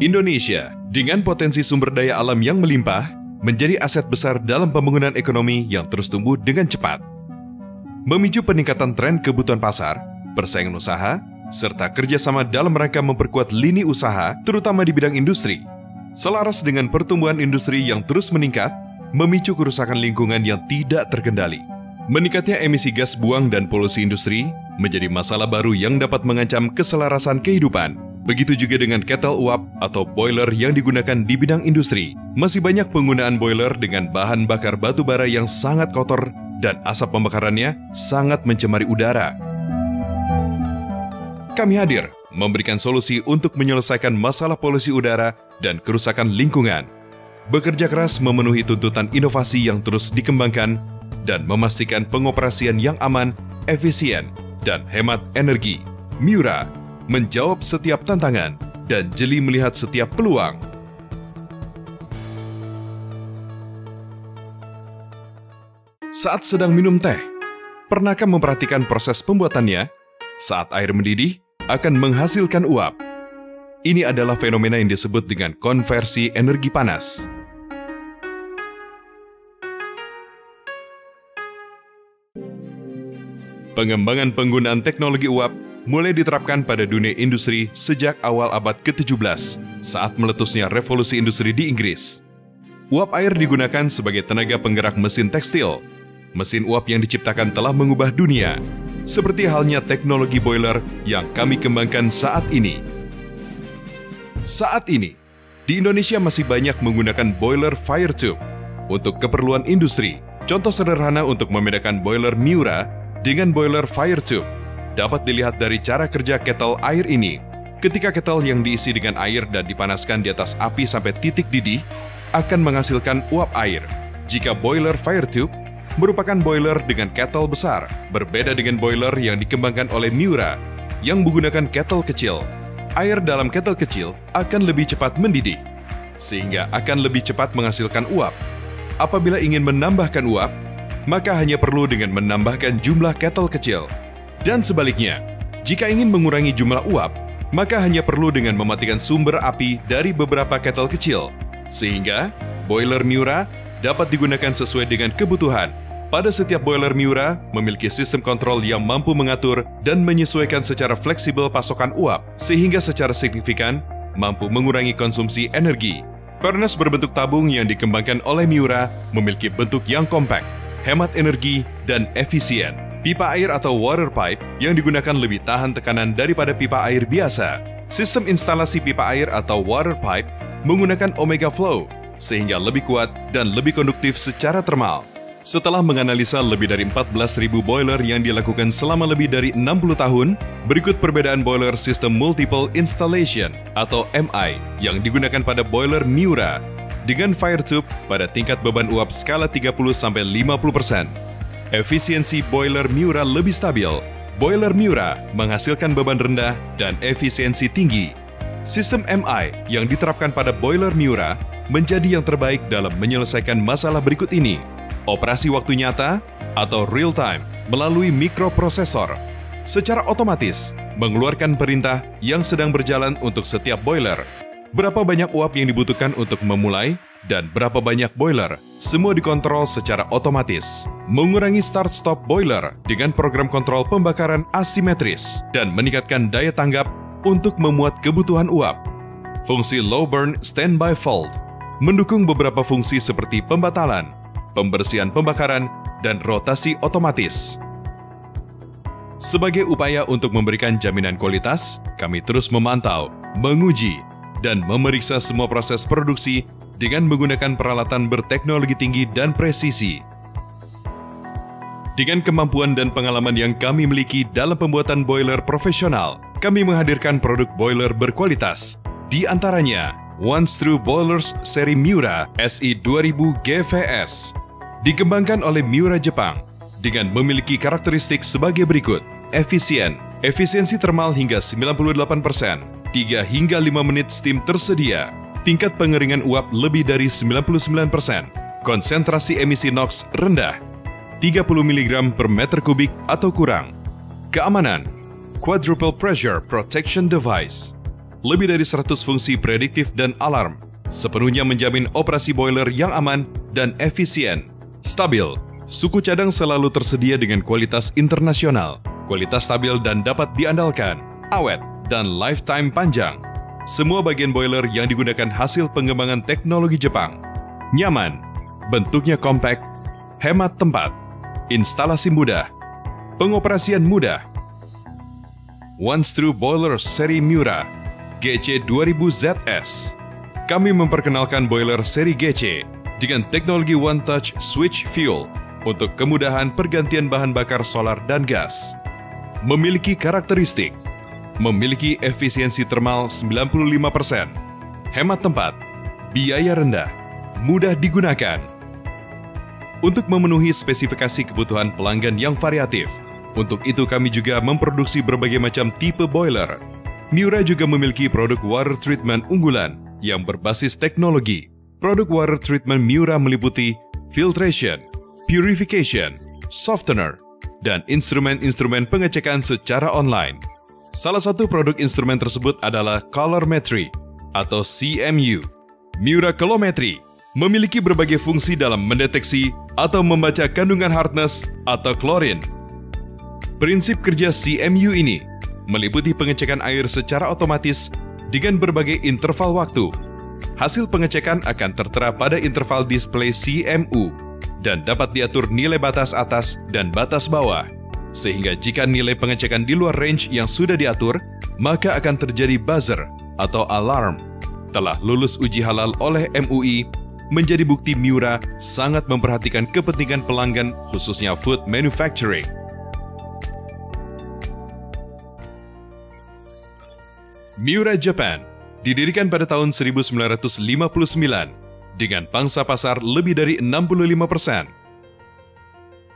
Indonesia, dengan potensi sumber daya alam yang melimpah, menjadi aset besar dalam pembangunan ekonomi yang terus tumbuh dengan cepat. Memicu peningkatan tren kebutuhan pasar, persaingan usaha, serta kerjasama dalam rangka memperkuat lini usaha, terutama di bidang industri. Selaras dengan pertumbuhan industri yang terus meningkat, memicu kerusakan lingkungan yang tidak terkendali. Meningkatnya emisi gas buang dan polusi industri menjadi masalah baru yang dapat mengancam keselarasan kehidupan. Begitu juga dengan kettle uap atau boiler yang digunakan di bidang industri. Masih banyak penggunaan boiler dengan bahan bakar batu bara yang sangat kotor dan asap pembakarannya sangat mencemari udara. Kami hadir memberikan solusi untuk menyelesaikan masalah polusi udara dan kerusakan lingkungan. Bekerja keras memenuhi tuntutan inovasi yang terus dikembangkan dan memastikan pengoperasian yang aman, efisien, dan hemat energi. Miura menjawab setiap tantangan dan jeli melihat setiap peluang. Saat sedang minum teh, pernahkah memperhatikan proses pembuatannya? Saat air mendidih, akan menghasilkan uap. Ini adalah fenomena yang disebut dengan konversi energi panas. Pengembangan penggunaan teknologi uap mulai diterapkan pada dunia industri sejak awal abad ke-17 saat meletusnya revolusi industri di Inggris. Uap air digunakan sebagai tenaga penggerak mesin tekstil. Mesin uap yang diciptakan telah mengubah dunia, seperti halnya teknologi boiler yang kami kembangkan saat ini. Saat ini, di Indonesia masih banyak menggunakan boiler fire tube untuk keperluan industri. Contoh sederhana untuk membedakan boiler Miura dengan boiler fire tube dapat dilihat dari cara kerja kettle air ini. Ketika kettle yang diisi dengan air dan dipanaskan di atas api sampai titik didih, akan menghasilkan uap air. Jika boiler fire tube merupakan boiler dengan kettle besar, berbeda dengan boiler yang dikembangkan oleh Miura yang menggunakan kettle kecil. Air dalam kettle kecil akan lebih cepat mendidih, sehingga akan lebih cepat menghasilkan uap. Apabila ingin menambahkan uap, maka hanya perlu dengan menambahkan jumlah kettle kecil. Dan sebaliknya, jika ingin mengurangi jumlah uap, maka hanya perlu dengan mematikan sumber api dari beberapa kettle kecil, sehingga boiler Miura dapat digunakan sesuai dengan kebutuhan. Pada setiap boiler Miura memiliki sistem kontrol yang mampu mengatur dan menyesuaikan secara fleksibel pasokan uap, sehingga secara signifikan mampu mengurangi konsumsi energi. Furnace berbentuk tabung yang dikembangkan oleh Miura memiliki bentuk yang kompak, hemat energi, dan efisien. Pipa air atau water pipe yang digunakan lebih tahan tekanan daripada pipa air biasa. Sistem instalasi pipa air atau water pipe menggunakan Omega Flow, sehingga lebih kuat dan lebih konduktif secara termal. Setelah menganalisa lebih dari 14.000 boiler yang dilakukan selama lebih dari 60 tahun, berikut perbedaan boiler sistem multiple installation atau MI yang digunakan pada boiler Miura dengan fire tube pada tingkat beban uap skala 30-50%. Efisiensi boiler Miura lebih stabil. Boiler Miura menghasilkan beban rendah dan efisiensi tinggi. Sistem MI yang diterapkan pada boiler Miura menjadi yang terbaik dalam menyelesaikan masalah berikut ini. Operasi waktu nyata atau real time melalui mikroprosesor secara otomatis mengeluarkan perintah yang sedang berjalan untuk setiap boiler. Berapa banyak uap yang dibutuhkan untuk memulai dan berapa banyak boiler, semua dikontrol secara otomatis. Mengurangi start-stop boiler dengan program kontrol pembakaran asimetris dan meningkatkan daya tanggap untuk memuat kebutuhan uap. Fungsi low burn standby fault mendukung beberapa fungsi seperti pembatalan, pembersihan pembakaran, dan rotasi otomatis. Sebagai upaya untuk memberikan jaminan kualitas, kami terus memantau, menguji, dan memeriksa semua proses produksi dengan menggunakan peralatan berteknologi tinggi dan presisi. Dengan kemampuan dan pengalaman yang kami miliki dalam pembuatan boiler profesional, kami menghadirkan produk boiler berkualitas. Di antaranya, One Screw Boilers seri Miura SI 2000 GVS. Dikembangkan oleh Miura Jepang dengan memiliki karakteristik sebagai berikut. Efisien, efisiensi termal hingga 98%, 3 hingga 5 menit steam tersedia, tingkat pengeringan uap lebih dari 99%, konsentrasi emisi NOx rendah, 30 mg per meter kubik atau kurang. Keamanan, Quadruple Pressure Protection Device. lebih dari 100 fungsi prediktif dan alarm, sepenuhnya menjamin operasi boiler yang aman dan efisien. Stabil, suku cadang selalu tersedia dengan kualitas internasional, kualitas stabil dan dapat diandalkan, awet, dan lifetime panjang. Semua bagian boiler yang digunakan hasil pengembangan teknologi Jepang. Nyaman, bentuknya kompak, hemat tempat, instalasi mudah, pengoperasian mudah. One Screw Boiler seri Miura GC 2000ZS. Kami memperkenalkan boiler seri GC dengan teknologi One Touch Switch Fuel untuk kemudahan pergantian bahan bakar solar dan gas. Memiliki karakteristik memiliki efisiensi termal 95%, hemat tempat, biaya rendah, mudah digunakan. Untuk memenuhi spesifikasi kebutuhan pelanggan yang variatif, untuk itu kami juga memproduksi berbagai macam tipe boiler. Miura juga memiliki produk water treatment unggulan yang berbasis teknologi. Produk water treatment Miura meliputi filtration, purification, softener, dan instrumen-instrumen pengecekan secara online. Salah satu produk instrumen tersebut adalah Colorimetry atau CMU. Miura Colorimetry memiliki berbagai fungsi dalam mendeteksi atau membaca kandungan hardness atau klorin. Prinsip kerja CMU ini meliputi pengecekan air secara otomatis dengan berbagai interval waktu. Hasil pengecekan akan tertera pada interval display CMU dan dapat diatur nilai batas atas dan batas bawah. Sehingga jika nilai pengecekan di luar range yang sudah diatur, maka akan terjadi buzzer atau alarm. Telah lulus uji halal oleh MUI, menjadi bukti Miura sangat memperhatikan kepentingan pelanggan khususnya food manufacturing. Miura Japan didirikan pada tahun 1959 dengan pangsa pasar lebih dari 65%.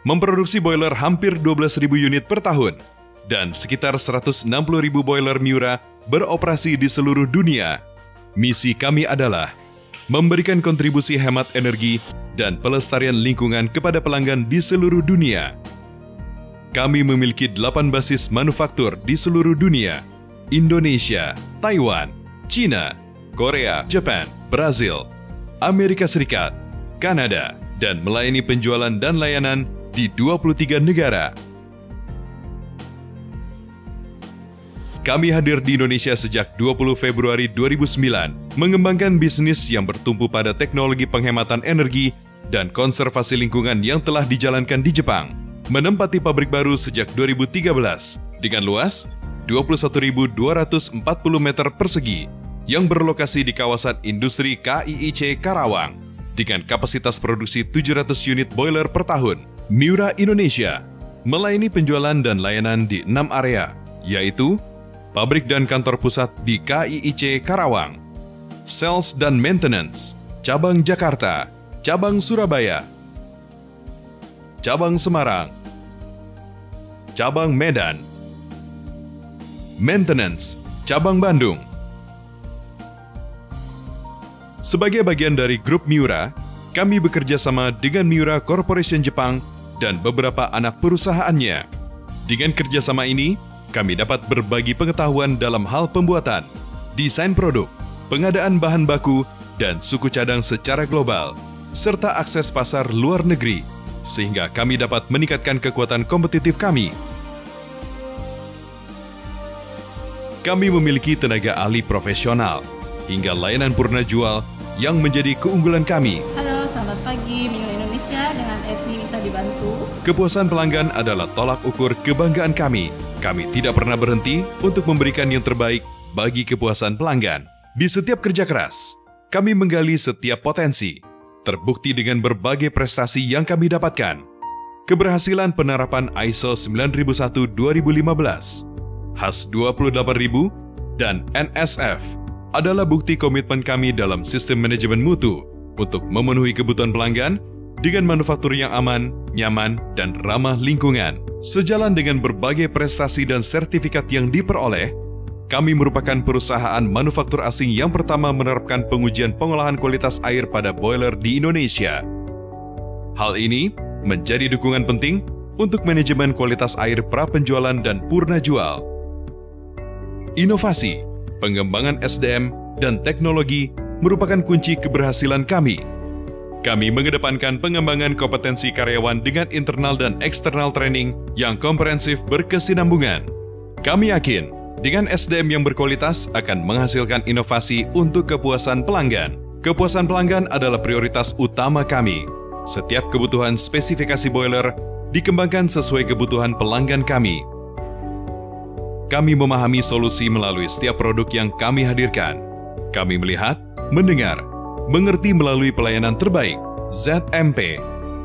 Memproduksi boiler hampir 12.000 unit per tahun, dan sekitar 160.000 boiler Miura beroperasi di seluruh dunia. Misi kami adalah memberikan kontribusi hemat energi dan pelestarian lingkungan kepada pelanggan di seluruh dunia. Kami memiliki 8 basis manufaktur di seluruh dunia: Indonesia, Taiwan, China, Korea, Jepang, Brazil, Amerika Serikat, Kanada, dan melayani penjualan dan layanan di 23 negara. Kami hadir di Indonesia sejak 20 Februari 2009, mengembangkan bisnis yang bertumpu pada teknologi penghematan energi dan konservasi lingkungan yang telah dijalankan di Jepang, menempati pabrik baru sejak 2013 dengan luas 21.240 meter persegi yang berlokasi di kawasan industri KIIC Karawang dengan kapasitas produksi 700 unit boiler per tahun. Miura Indonesia melayani penjualan dan layanan di 6 area, yaitu pabrik dan kantor pusat di KIIC Karawang, sales dan maintenance, cabang Jakarta, cabang Surabaya, cabang Semarang, cabang Medan, maintenance, cabang Bandung. Sebagai bagian dari grup Miura, kami bekerja sama dengan Miura Corporation Jepang dan beberapa anak perusahaannya. Dengan kerjasama ini, kami dapat berbagi pengetahuan dalam hal pembuatan, desain produk, pengadaan bahan baku, dan suku cadang secara global, serta akses pasar luar negeri, sehingga kami dapat meningkatkan kekuatan kompetitif kami. Kami memiliki tenaga ahli profesional, hingga layanan purna jual yang menjadi keunggulan kami. Halo, selamat pagi, Miura Indonesia dengan Etni bisa dibantu. Kepuasan pelanggan adalah tolak ukur kebanggaan kami. Kami tidak pernah berhenti untuk memberikan yang terbaik bagi kepuasan pelanggan. Di setiap kerja keras, kami menggali setiap potensi, terbukti dengan berbagai prestasi yang kami dapatkan. Keberhasilan penerapan ISO 9001-2015, HAS 28000, dan NSF adalah bukti komitmen kami dalam sistem manajemen mutu untuk memenuhi kebutuhan pelanggan dengan manufaktur yang aman, nyaman, dan ramah lingkungan. Sejalan dengan berbagai prestasi dan sertifikat yang diperoleh, kami merupakan perusahaan manufaktur asing yang pertama menerapkan pengujian pengolahan kualitas air pada boiler di Indonesia. Hal ini menjadi dukungan penting untuk manajemen kualitas air pra penjualan dan purna jual. Inovasi, pengembangan SDM, dan teknologi merupakan kunci keberhasilan kami. Kami mengedepankan pengembangan kompetensi karyawan dengan internal dan eksternal training yang komprehensif berkesinambungan. Kami yakin, dengan SDM yang berkualitas akan menghasilkan inovasi untuk kepuasan pelanggan. Kepuasan pelanggan adalah prioritas utama kami. Setiap kebutuhan spesifikasi boiler dikembangkan sesuai kebutuhan pelanggan kami. Kami memahami solusi melalui setiap produk yang kami hadirkan. Kami melihat, mendengar, mengerti melalui pelayanan terbaik. ZMP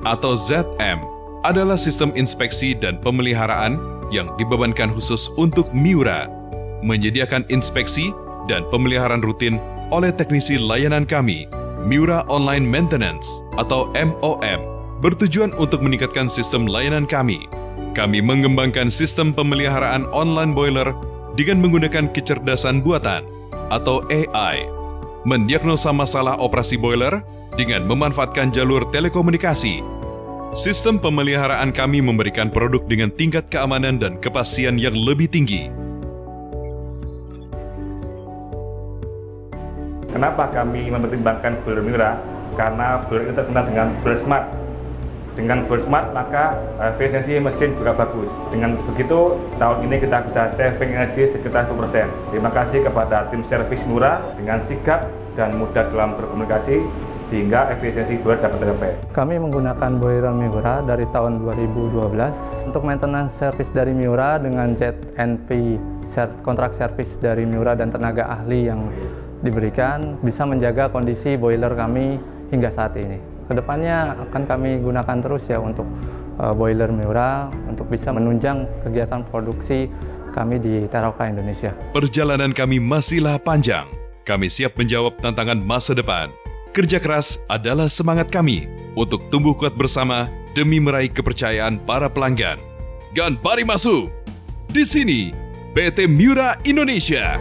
atau ZM adalah sistem inspeksi dan pemeliharaan yang dibebankan khusus untuk Miura, menyediakan inspeksi dan pemeliharaan rutin oleh teknisi layanan kami, Miura Online Maintenance atau MOM, bertujuan untuk meningkatkan sistem layanan kami. Kami mengembangkan sistem pemeliharaan online boiler dengan menggunakan kecerdasan buatan atau AI, mendiagnosa masalah operasi boiler dengan memanfaatkan jalur telekomunikasi. Sistem pemeliharaan kami memberikan produk dengan tingkat keamanan dan kepastian yang lebih tinggi. Kenapa kami mempertimbangkan boiler Miura? Karena boiler itu terkenal dengan boiler smart. Dengan boiler smart, maka efisiensi mesin juga bagus. Dengan begitu, tahun ini kita bisa saving energi sekitar 1%. Terima kasih kepada tim servis Miura dengan sigap dan mudah dalam berkomunikasi, sehingga efisiensi boiler dapat tercapai. Kami menggunakan boiler Miura dari tahun 2012. Untuk maintenance service dari Miura dengan ZNP kontrak servis dari Miura dan tenaga ahli yang diberikan bisa menjaga kondisi boiler kami hingga saat ini. Kedepannya akan kami gunakan terus ya untuk boiler Miura untuk bisa menunjang kegiatan produksi kami di Teroka Indonesia. Perjalanan kami masihlah panjang. Kami siap menjawab tantangan masa depan. Kerja keras adalah semangat kami untuk tumbuh kuat bersama demi meraih kepercayaan para pelanggan. Ganpari Masu, di sini PT Miura Indonesia.